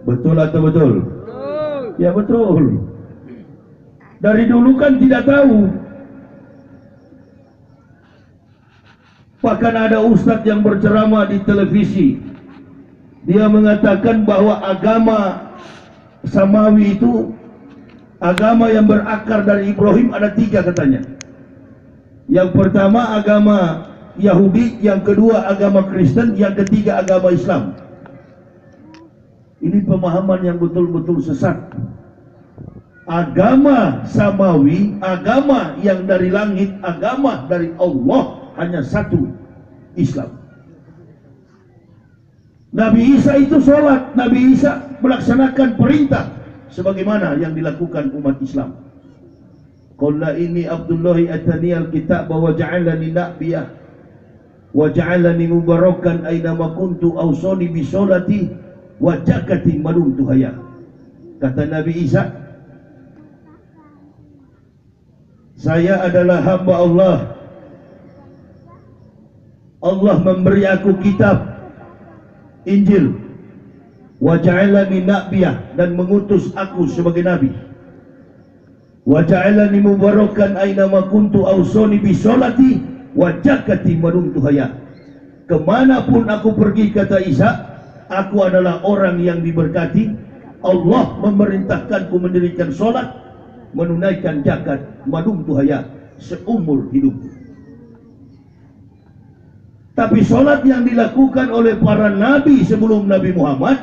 Betul atau betul? Ya betul. Dari dulu kan tidak tahu. Bahkan ada ustadz yang berceramah di televisi. Dia mengatakan bahwa agama Samawi itu agama yang berakar dari Ibrahim ada 3 katanya. Yang pertama agama Yahudi, yang kedua agama Kristen, yang ketiga agama Islam. Ini pemahaman yang betul-betul sesat. Agama Samawi, agama yang dari langit, agama dari Allah hanya satu, Islam. Nabi Isa itu sholat, Nabi Isa melaksanakan perintah sebagaimana yang dilakukan umat Islam. Qul inni Abdullahi atani al-kitab wa ja'alani nabiyyan wa ja'alani mubarakan aina ma kuntu awsani bi sholati wa zakati ma dumtu hayya. Kata Nabi Isa, saya adalah hamba Allah. Allah memberi aku kitab Injil, wa ja'alani nabiyyan, dan mengutus aku sebagai nabi, wa ja'alani mubarakan aina ma kuntu awsani bi sholati wa zakati ma dumtu hayya. Kemanapun aku pergi, kata Isa, aku adalah orang yang diberkati. Allah memerintahkanku mendirikan sholat, menunaikan zakat, ma dumtu hayya, seumur hidupku. Tapi sholat yang dilakukan oleh para nabi sebelum Nabi Muhammad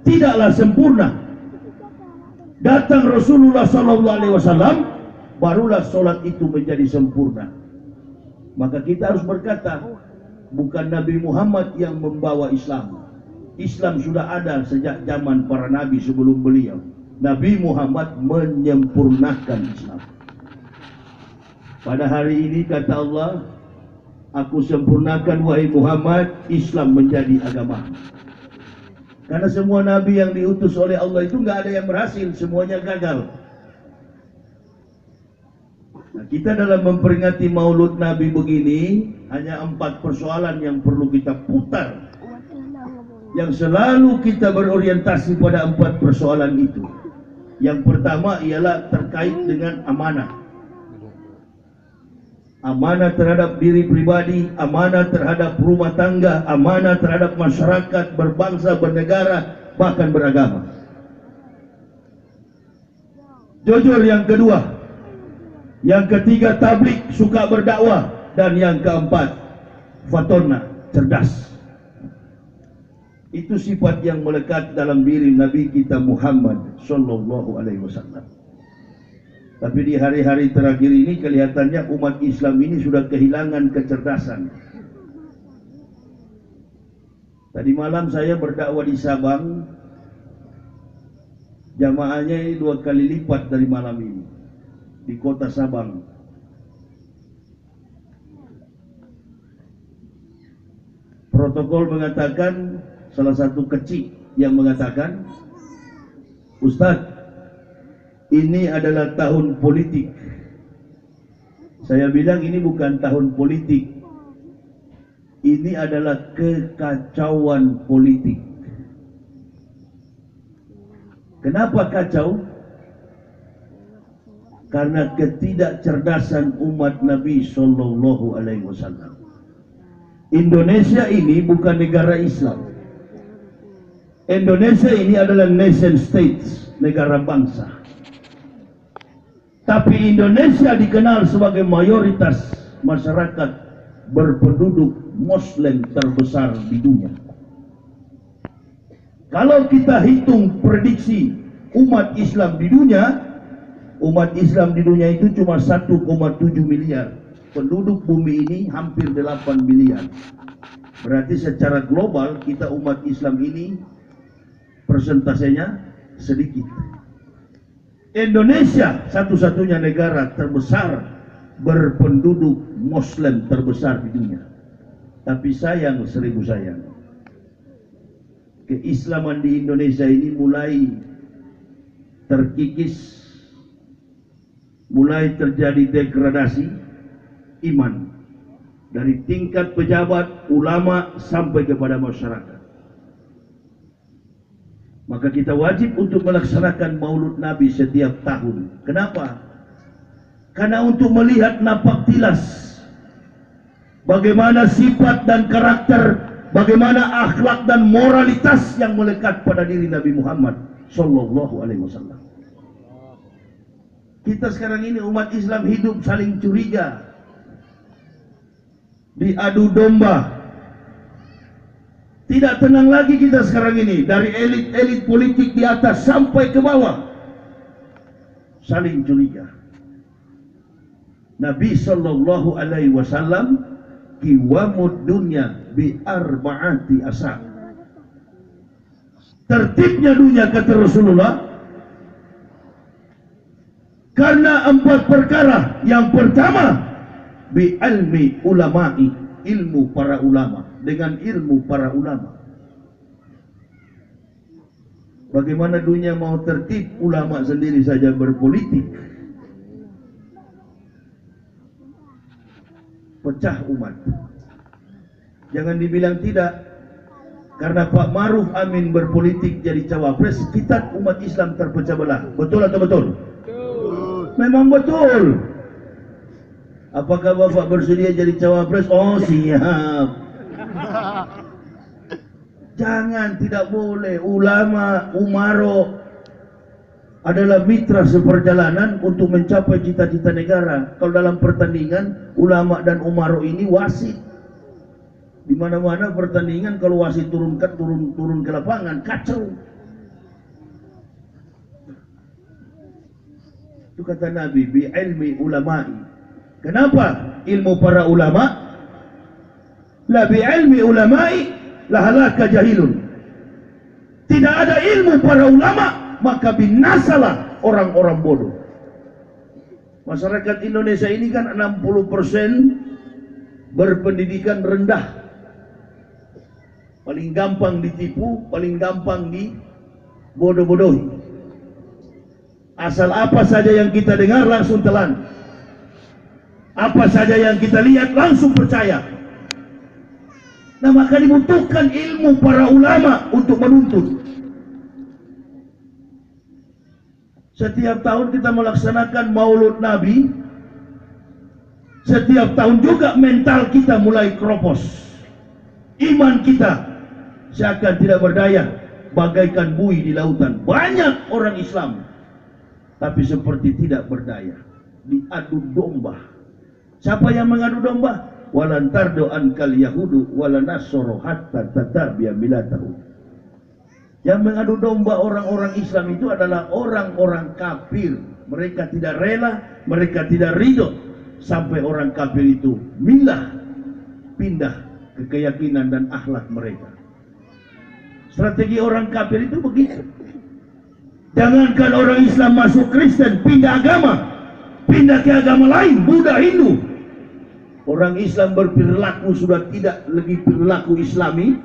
tidaklah sempurna. Datang Rasulullah SAW, barulah sholat itu menjadi sempurna. Maka kita harus berkata, bukan Nabi Muhammad yang membawa Islam. Islam sudah ada sejak zaman para nabi sebelum beliau. Nabi Muhammad menyempurnakan Islam. Pada hari ini kata Allah, aku sempurnakan wahai Muhammad Islam menjadi agama. Karena semua nabi yang diutus oleh Allah itu nggak ada yang berhasil, semuanya gagal. Nah, kita dalam memperingati Maulud Nabi begini, hanya 4 persoalan yang perlu kita putar, yang selalu kita berorientasi pada 4 persoalan itu. Yang pertama ialah terkait dengan amanah. Amanah terhadap diri pribadi, amanah terhadap rumah tangga, amanah terhadap masyarakat, berbangsa, bernegara, bahkan beragama. Jujur yang kedua. Yang ketiga tablik, suka berdakwah. Dan yang keempat fatona, cerdas. Itu sifat yang melekat dalam diri Nabi kita Muhammad sallallahu alaihi wasallam. Tapi di hari-hari terakhir ini kelihatannya umat Islam ini sudah kehilangan kecerdasan. Tadi malam saya berdakwah di Sabang, jamaahnya ini 2 kali lipat dari malam ini di kota Sabang. Protokol mengatakan, salah satu kecil yang mengatakan, Ustadz, ini adalah tahun politik. Saya bilang ini bukan tahun politik. Ini adalah kekacauan politik. Kenapa kacau? Karena ketidakcerdasan umat Nabi sallallahu alaihi wasallam. Indonesia ini bukan negara Islam. Indonesia ini adalah nation states, negara bangsa. Tapi Indonesia dikenal sebagai mayoritas masyarakat berpenduduk Muslim terbesar di dunia. Kalau kita hitung prediksi umat Islam di dunia, umat Islam di dunia itu cuma 1,7 miliar. Penduduk bumi ini hampir 8 miliar. Berarti secara global kita umat Islam ini persentasenya sedikit. Indonesia satu-satunya negara terbesar berpenduduk Muslim terbesar di dunia. Tapi sayang, seribu sayang, keislaman di Indonesia ini mulai terkikis, mulai terjadi degradasi iman dari tingkat pejabat, ulama sampai kepada masyarakat. Maka kita wajib untuk melaksanakan Maulud Nabi setiap tahun. Kenapa? Karena untuk melihat napak tilas bagaimana sifat dan karakter, bagaimana akhlak dan moralitas yang melekat pada diri Nabi Muhammad Sallallahu Alaihi Wasallam. Kita sekarang ini umat Islam hidup saling curiga, diadu domba. Tidak tenang lagi kita sekarang ini, dari elit-elit politik di atas sampai ke bawah, saling curiga. Nabi Sallallahu Alaihi Wasallam kiwamud dunya bi arba'ati asar. Tertibnya dunia, kata Rasulullah, karena 4 perkara. Yang pertama, bi ilmi ulama'i, ilmu para ulama. Dengan ilmu para ulama. Bagaimana dunia mau tertib, ulama sendiri saja berpolitik? Pecah umat. Jangan dibilang tidak. Karena Pak Ma'ruf Amin berpolitik jadi cawapres, kita umat Islam terpecah belah. Betul atau betul? Betul. Memang betul. Apakah Bapak bersedia jadi cawapres? Oh, siap. Jangan, tidak boleh. Ulama, umaro adalah mitra seperjalanan untuk mencapai cita-cita negara. Kalau dalam pertandingan, ulama dan umaro ini wasit. Di mana-mana pertandingan, kalau wasit turun ke lapangan, kacau. Itu kata Nabi, bi ilmi ulama'i. Kenapa ilmu para ulama? La bi ilmi ulama'i la halaka jahilun. Tidak ada ilmu para ulama, maka binasalah orang-orang bodoh. Masyarakat Indonesia ini kan 60% berpendidikan rendah. Paling gampang ditipu, paling gampang dibodoh-bodohi. Asal apa saja yang kita dengar langsung telan. Apa saja yang kita lihat langsung percaya. Nah, maka dibutuhkan ilmu para ulama untuk menuntut. Setiap tahun kita melaksanakan Maulud Nabi. Setiap tahun juga mental kita mulai keropos. Iman kita seakan tidak berdaya, bagaikan buih di lautan. Banyak orang Islam, tapi seperti tidak berdaya. Diadu domba. Siapa yang mengadu domba? Walan tardo ankal yahudu walan nasoro hatta tatabia milatahu. Yang mengadu domba orang-orang Islam itu adalah orang-orang kafir. Mereka tidak rela, mereka tidak ridho sampai orang kafir itu milah, pindah ke keyakinan dan akhlak mereka. Strategi orang kafir itu begitu. Jangankan orang Islam masuk Kristen, pindah agama, pindah ke agama lain, Buddha, Hindu. Orang Islam berperilaku sudah tidak lagi perilaku Islami,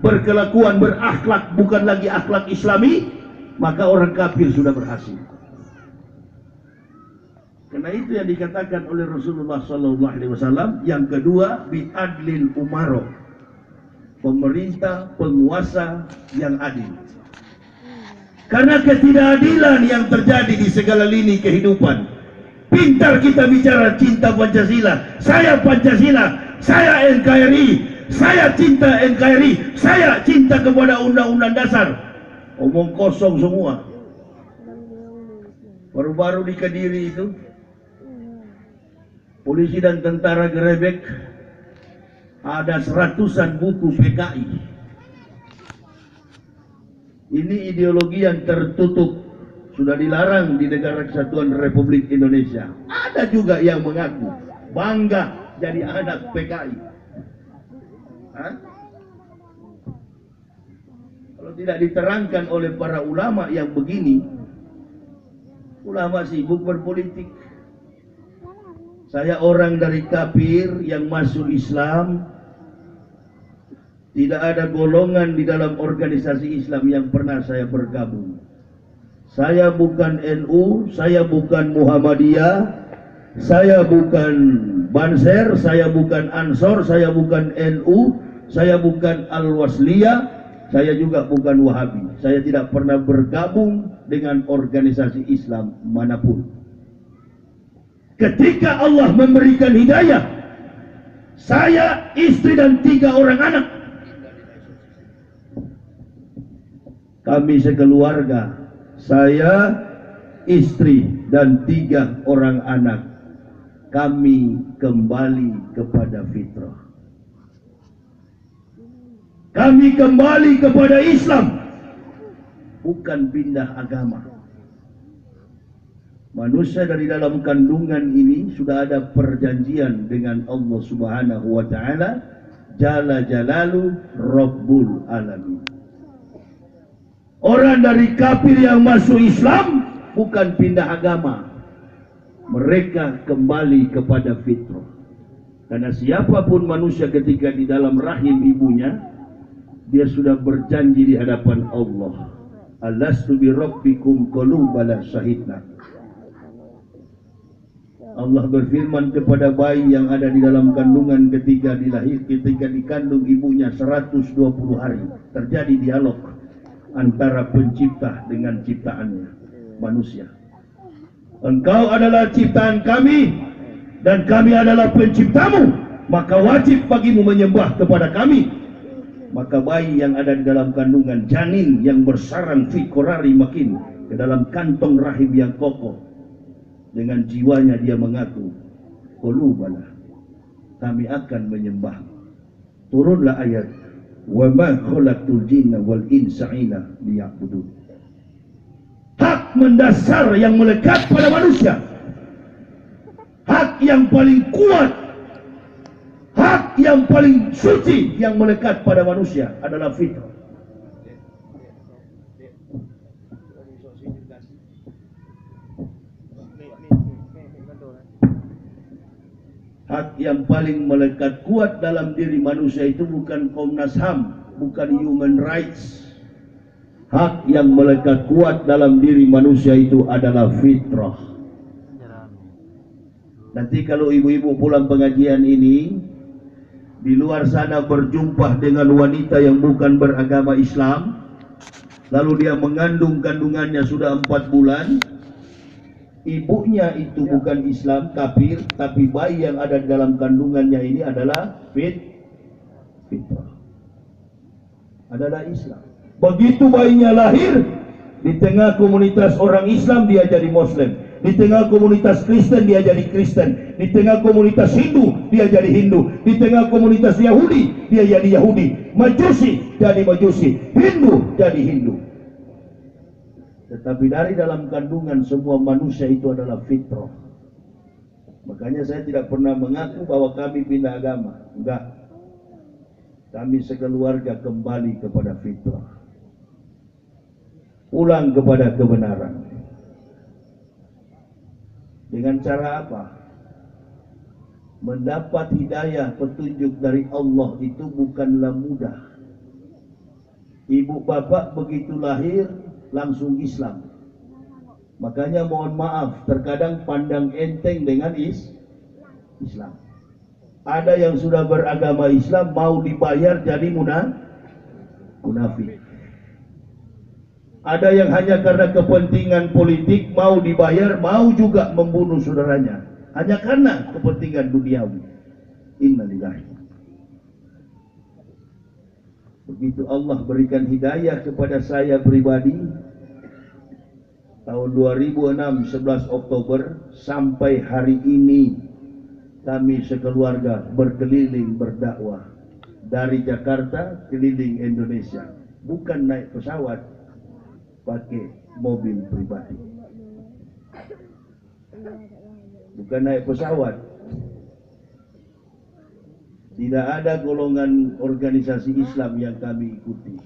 berkelakuan, berakhlak bukan lagi akhlak Islami, maka orang kafir sudah berhasil. Karena itu yang dikatakan oleh Rasulullah SAW. Yang kedua, bi'adlil umaro, pemerintah, penguasa yang adil. Karena ketidakadilan yang terjadi di segala lini kehidupan. Pintar kita bicara cinta Pancasila. Saya Pancasila, saya NKRI, saya cinta NKRI, saya cinta kepada Undang-Undang Dasar. Omong kosong semua. Baru-baru di Kediri itu, polisi dan tentara gerebek, ada seratusan buku PKI. Ini ideologi yang tertutup, sudah dilarang di negara Kesatuan Republik Indonesia. Ada juga yang mengaku bangga jadi anak PKI. Hah? Kalau tidak diterangkan oleh para ulama yang begini, ulama sibuk berpolitik. Saya orang dari kafir yang masuk Islam. Tidak ada golongan di dalam organisasi Islam yang pernah saya bergabung. Saya bukan NU, saya bukan Muhammadiyah, saya bukan Banser, saya bukan Ansor, saya bukan NU, saya bukan Al-Wasliyah, Saya juga bukan Wahabi. Saya tidak pernah bergabung dengan organisasi Islam manapun. Ketika Allah memberikan hidayah, saya, istri dan 3 orang anak, kami sekeluarga, saya, istri dan 3 orang anak, kami kembali kepada fitrah. Kami kembali kepada Islam, bukan pindah agama. Manusia dari dalam kandungan ini sudah ada perjanjian dengan Allah Subhanahu wa taala, Jalla Jalalu Rabbul Alamin. Orang dari kafir yang masuk Islam bukan pindah agama. Mereka kembali kepada fitrah. Karena siapapun manusia ketika di dalam rahim ibunya, dia sudah berjanji di hadapan Allah. Alastu bi rabbikum qalu bala syahidna. Allah berfirman kepada bayi yang ada di dalam kandungan ketika dikandung ibunya 120 hari. Terjadi dialog antara pencipta dengan ciptaannya, manusia. Engkau adalah ciptaan kami dan kami adalah penciptamu, maka wajib bagimu menyembah kepada kami. Maka bayi yang ada di dalam kandungan, janin yang bersarang fi qorari makin, ke dalam kantong rahim yang kokoh, dengan jiwanya dia mengaku, qulubana, kami akan menyembah. Turunlah ayat, wa ma khalaqtul jinna wal insa illa liya'budun. Hak mendasar yang melekat pada manusia, hak yang paling kuat, hak yang paling suci yang melekat pada manusia adalah fitrah. Hak yang paling melekat kuat dalam diri manusia itu bukan Komnas HAM, bukan human rights. Hak yang melekat kuat dalam diri manusia itu adalah fitrah. Nanti kalau ibu-ibu pulang pengajian ini, di luar sana berjumpa dengan wanita yang bukan beragama Islam, lalu dia mengandung kandungannya sudah 4 bulan, ibunya itu bukan Islam, kafir, tapi bayi yang ada di dalam kandungannya ini adalah fitrah, adalah Islam. Begitu bayinya lahir, di tengah komunitas orang Islam dia jadi Muslim, di tengah komunitas Kristen dia jadi Kristen, di tengah komunitas Hindu dia jadi Hindu, di tengah komunitas Yahudi dia jadi Yahudi, Majusi jadi Majusi, Hindu jadi Hindu. Tetapi dari dalam kandungan semua manusia itu adalah fitrah. Makanya saya tidak pernah mengaku bahwa kami pindah agama. Enggak. Kami sekeluarga kembali kepada fitrah, pulang kepada kebenaran. Dengan cara apa? Mendapat hidayah petunjuk dari Allah itu bukanlah mudah. Ibu bapak begitu lahir langsung Islam. Makanya mohon maaf, terkadang pandang enteng dengan Islam. Ada yang sudah beragama Islam mau dibayar jadi munafik. Ada yang hanya karena kepentingan politik mau dibayar, mau juga membunuh saudaranya, hanya karena kepentingan duniawi. Innalillahi. Begitu Allah berikan hidayah kepada saya pribadi, tahun 2006, 11 Oktober, sampai hari ini kami sekeluarga berkeliling berdakwah dari Jakarta keliling Indonesia, bukan naik pesawat, pakai mobil pribadi, bukan naik pesawat. Tidak ada golongan organisasi Islam yang kami ikuti.